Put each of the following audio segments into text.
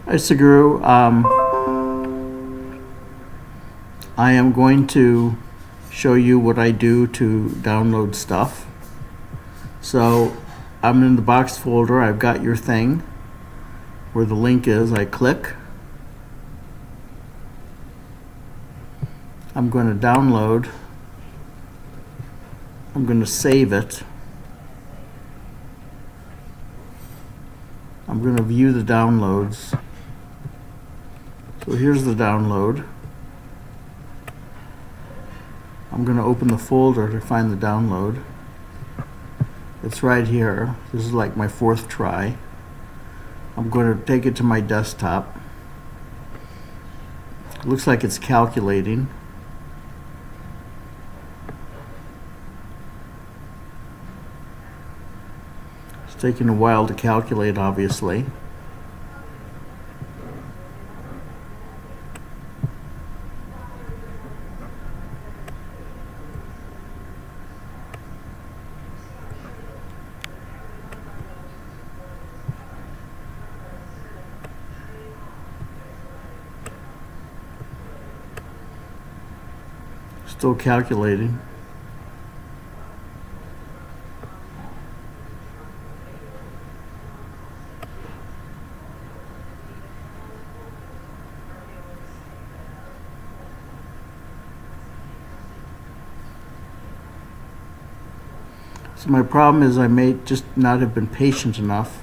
Hi, Saguru. I am going to show you what I do to download stuff. So I'm in the box folder. I've got your thing where the link is. I click. I'm going to download. I'm going to save it. I'm going to view the downloads. So here's the download. I'm going to open the folder to find the download. It's right here. This is like my 4th try. I'm going to take it to my desktop. It looks like it's calculating. It's taking a while to calculate, obviously. Still calculating. So my problem is I may just not have been patient enough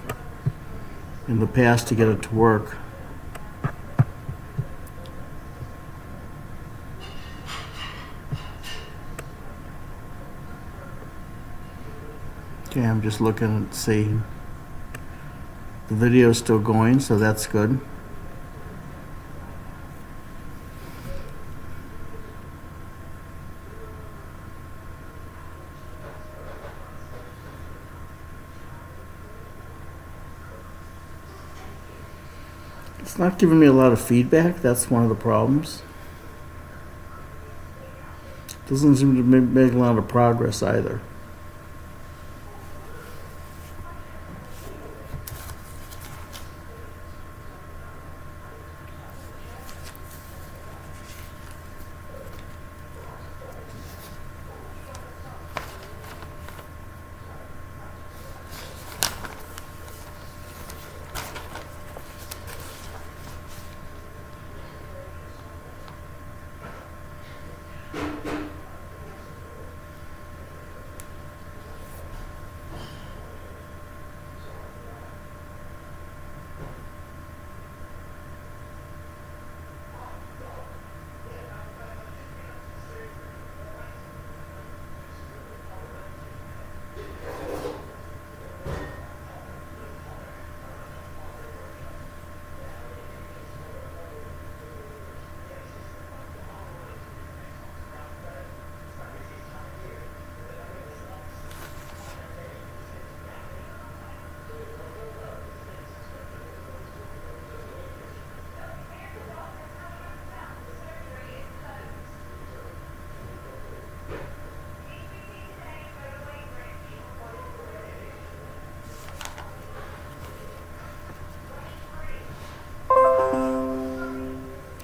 in the past to get it to work. Okay, I'm just looking to see. The video is still going, so that's good. It's not giving me a lot of feedback. That's one of the problems. Doesn't seem to make a lot of progress either.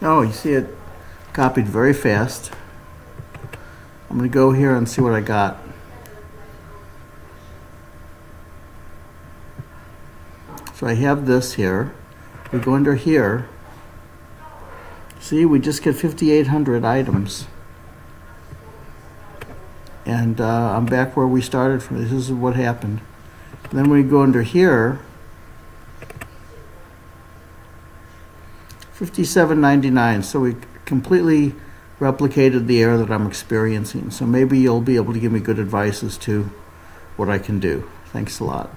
Oh, you see it copied very fast. I'm going to go here and see what I got. So I have this here. We go under here. See, we just get 5,800 items. And I'm back where we started from. This is what happened. And then we go under here. 57.99. So we completely replicated the error that I'm experiencing. So maybe you'll be able to give me good advice as to what I can do. Thanks a lot.